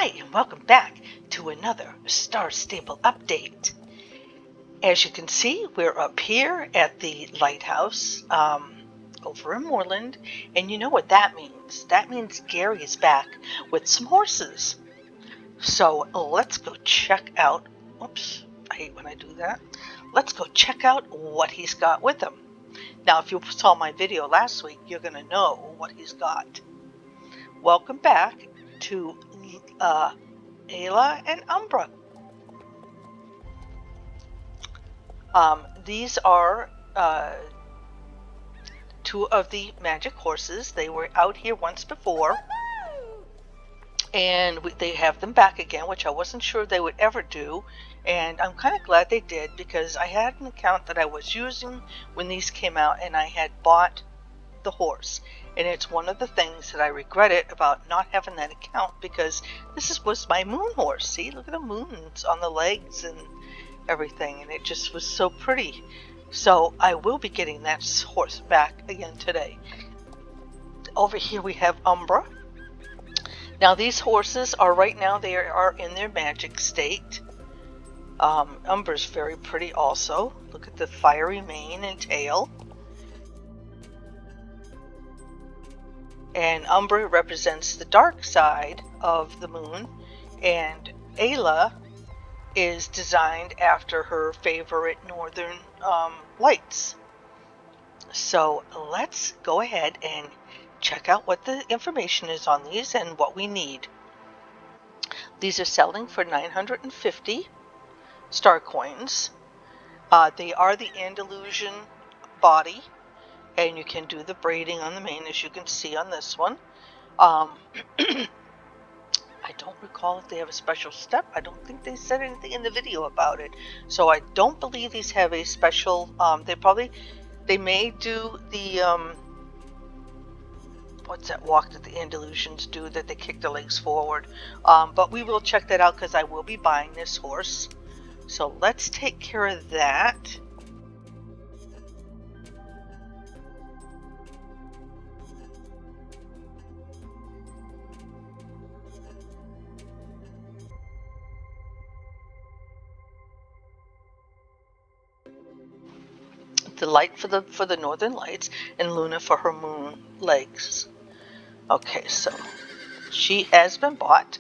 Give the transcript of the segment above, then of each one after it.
Hi, and welcome back to another Star Stable update. As you can see, we're up here at the lighthouse over in Moreland, and you know what that means. That means Gary is back with some horses. So let's go check out, oops, I hate when I do that. Let's go check out what he's got with him. Now, if you saw my video last week, you're going to know what he's got. Welcome back to Ayla and Umbra. These are two of the magic horses. They were out here once before, and they have them back again, which I wasn't sure they would ever do. And I'm kind of glad they did, because I had an account that I was using when these came out, and I had bought the horse. And it's one of the things that I regretted about not having that account, because this was my moon horse. See, look at the moons on the legs and everything, and it just was so pretty. So I will be getting that horse back again today. Over here we have Umbra. Now these horses are right now, they are in their magic state. Umbra's very pretty also. Look at the fiery mane and tail. And Umbra represents the dark side of the moon, and Ayla is designed after her favorite northern lights. So let's go ahead and check out what the information is on these and what we need. These are selling for 950 star coins. They are the Andalusian body, and you can do the braiding on the mane, as you can see on this one. I don't recall if they have a special step. I don't think they said anything in the video about it. So I don't believe these have a special, they may do the, what's that walk that the Andalusians do, that they kick their legs forward. But we will check that out, because I will be buying this horse. So let's take care of that. The light for the northern lights, and Luna for her moon legs. Okay, so she has been bought.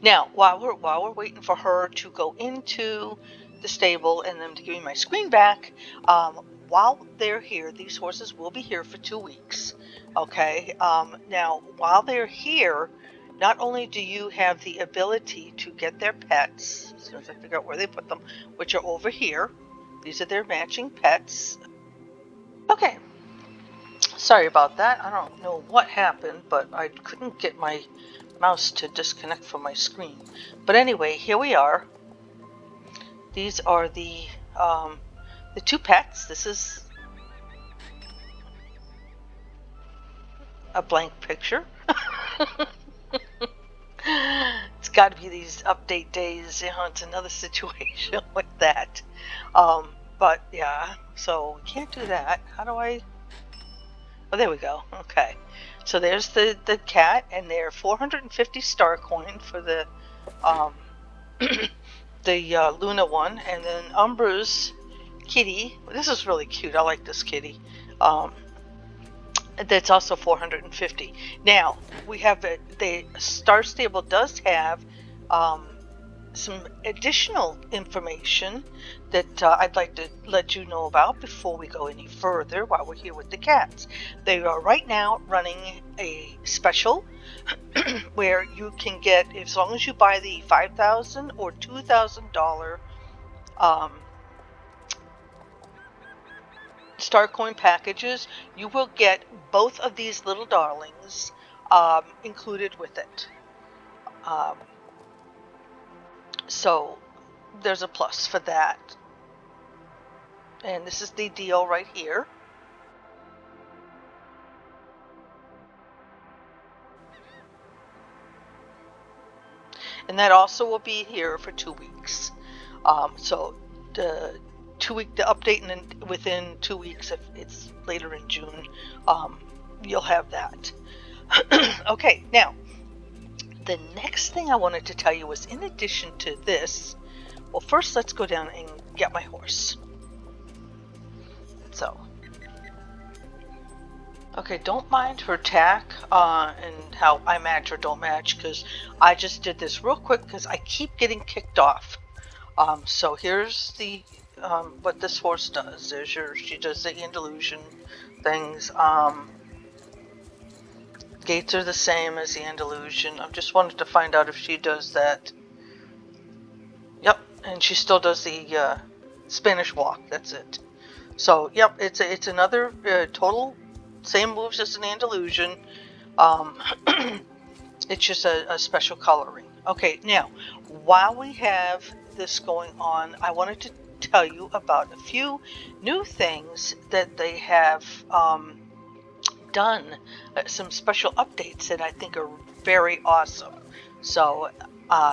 Now, while we're waiting for her to go into the stable and them to give me my screen back, while they're here, these horses will be here for 2 weeks. Okay. Now, while they're here, not only do you have the ability to get their pets, as soon as I figure out where they put them, which are over here. These are their matching pets. Okay. Sorry about that. I don't know what happened, but I couldn't get my mouse to disconnect from my screen. But anyway, here we are. These are the two pets. This is a blank picture. It's got to be these update days. You know, it's another situation with that. But yeah, so we can't do that. How do I? Oh, there we go. Okay. So there's the cat, and they're 450 star coin for the the Luna one, and then Umbra's kitty. This is really cute. I like this kitty. That's also 450. Now we have the Star Stable does have some additional information that I'd like to let you know about before we go any further while we're here with the cats. They are right now running a special where you can get, as long as you buy the $5,000 or $2,000 star coin packages, you will get both of these little darlings included with it. So there's a plus for that. And this is the deal right here. And that also will be here for 2 weeks. So the 2 week, the update, and then within 2 weeks, if it's later in June, you'll have that. Okay, now the next thing I wanted to tell you was, in addition to this, well, first let's go down and get my horse. So, okay, don't mind her tack and how I match or don't match, because I just did this real quick because I keep getting kicked off. So here's the what this horse does. She does the Andalusian things. Gaits are the same as the Andalusian. I just wanted to find out if she does that. Yep, and she still does the Spanish walk. That's it. So yep, it's another total same moves as an Andalusian. It's just a special coloring. Okay, now while we have this going on, I wanted to tell you about a few new things that they have done, some special updates that I think are very awesome. So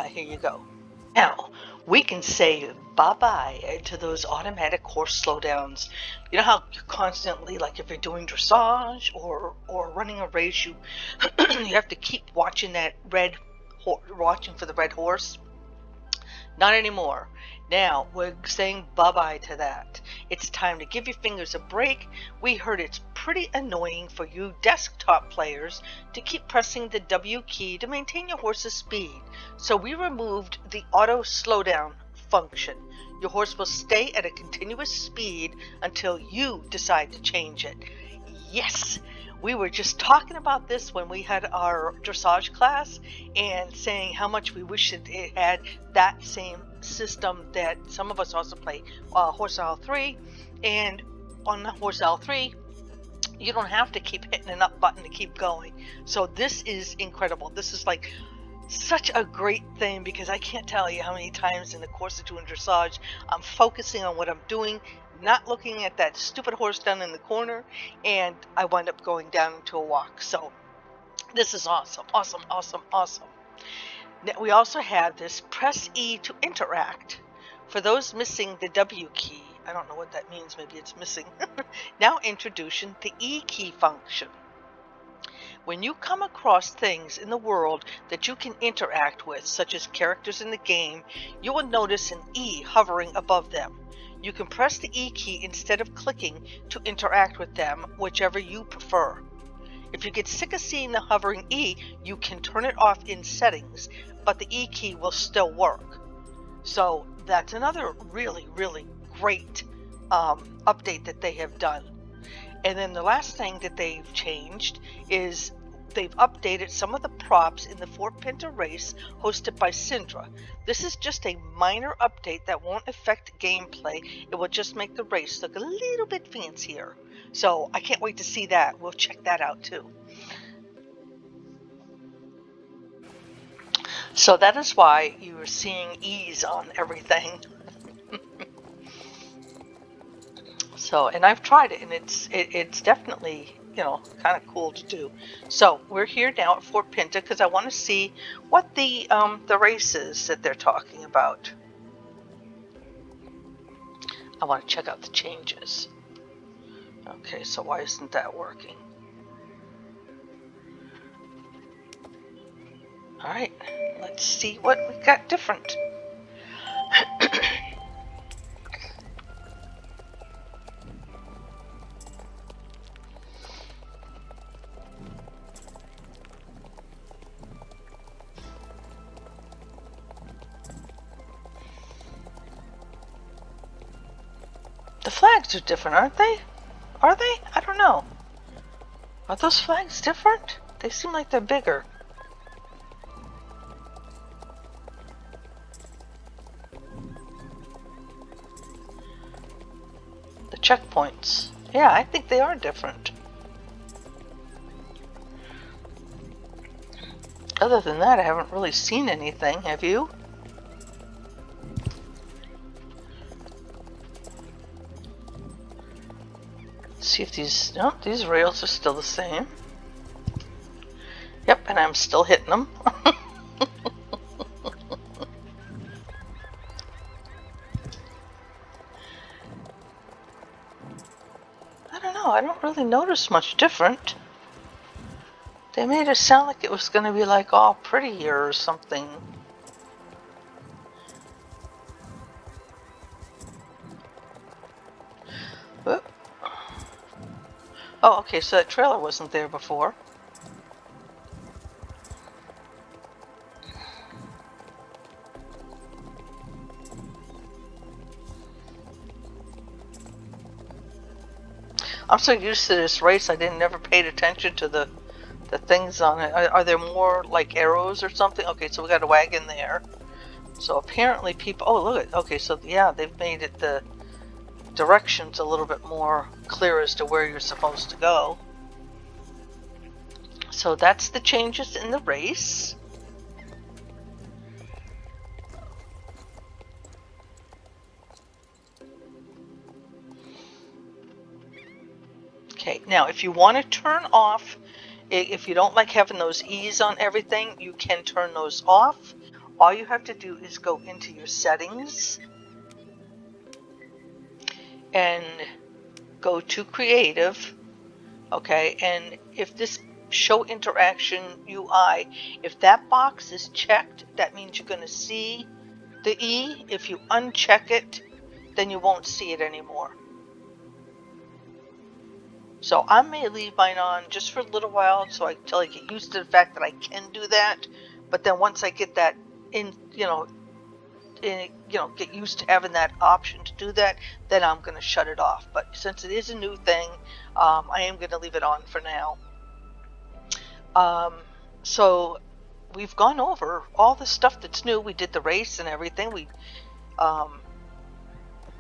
here you go. Now, we can say bye-bye to those automatic horse slowdowns. You know how you're constantly, like if you're doing dressage or running a race, you you have to keep watching watching for the red horse? Not anymore. Now, we're saying bye-bye to that. It's time to give your fingers a break. We heard it's pretty annoying for you desktop players to keep pressing the W key to maintain your horse's speed. So we removed the auto slowdown function. Your horse will stay at a continuous speed until you decide to change it. Yes! We were just talking about this when we had our dressage class and saying how much we wish it had that same system that some of us also play Horse Isle 3. And on Horse Isle 3, you don't have to keep hitting an up button to keep going. So this is incredible. This is like such a great thing, because I can't tell you how many times in the course of doing dressage I'm focusing on what I'm doing, not looking at that stupid horse down in the corner, and I wind up going down into a walk. So this is awesome. Now, we also have this press E to interact. For those missing the W key, I don't know what that means, maybe it's missing. Now introducing the E key function. When you come across things in the world that you can interact with, such as characters in the game, you will notice an E hovering above them. You can press the E key instead of clicking to interact with them, whichever you prefer. If you get sick of seeing the hovering E, you can turn it off in settings, but the E key will still work. So that's another really, really great update that they have done. And then the last thing that they've changed is they've updated some of the props in the Fort Pinta race hosted by Syndra. This is just a minor update that won't affect gameplay. It will just make the race look a little bit fancier. So I can't wait to see that. We'll check that out too. So that is why you are seeing E's on everything. So, and I've tried it, and it's definitely, you know, kind of cool to do. So we're here now at Fort Pinta because I want to see what the race is that they're talking about. I want to check out the changes. Okay, so why isn't that working? All right, let's see what we got different. The flags are different, aren't they? Are they? I don't know. Are those flags different? They seem like they're bigger. The checkpoints. Yeah, I think they are different. Other than that, I haven't really seen anything. Have you? See if these, no, these rails are still the same. Yep, and I'm still hitting them. I don't know, I don't really notice much different. They made it sound like it was going to be like all prettier or something. Whoop. Oh, okay, so that trailer wasn't there before. I'm so used to this race, I didn't never paid attention to the things on it. Are there more like arrows or something? Okay, so we got a wagon there. So apparently people, oh look at, okay, so yeah, they've made it the directions a little bit more clear as to where you're supposed to go. So that's the changes in the race. Okay, now if you want to turn off, if you don't like having those E's on everything, you can turn those off. All you have to do is go into your settings and go to creative, okay, and if this show interaction UI, if that box is checked, that means you're going to see the E. If you uncheck it, then you won't see it anymore. So I may leave mine on just for a little while until I get used to the fact that I can do that. But then once I get that in, get used to having that option to do that, then I'm going to shut it off. But since it is a new thing, I am going to leave it on for now. So we've gone over all the stuff that's new. We did the race and everything. We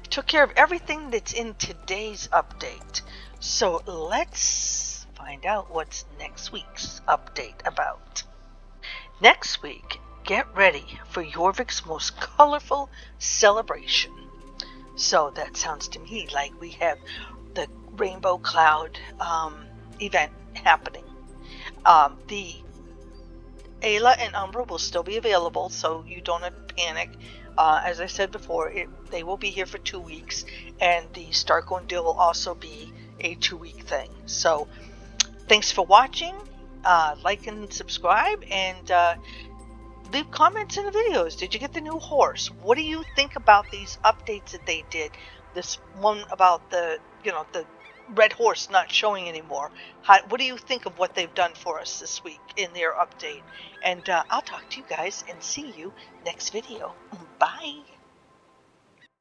took care of everything that's in today's update. So let's find out what's next week's update about. Next week, get ready for Jorvik's most colorful celebration. So that sounds to me like we have the Rainbow Cloud event happening. The Ayla and Umbra will still be available, so you don't have to panic. As I said before, they will be here for 2 weeks, and the Starco deal will also be a 2-week thing. So, thanks for watching. Like and subscribe, and leave comments in the videos. Did you get the new horse? What do you think about these updates that they did? This one about the red horse not showing anymore. What do you think of what they've done for us this week in their update? And I'll talk to you guys and see you next video. Bye.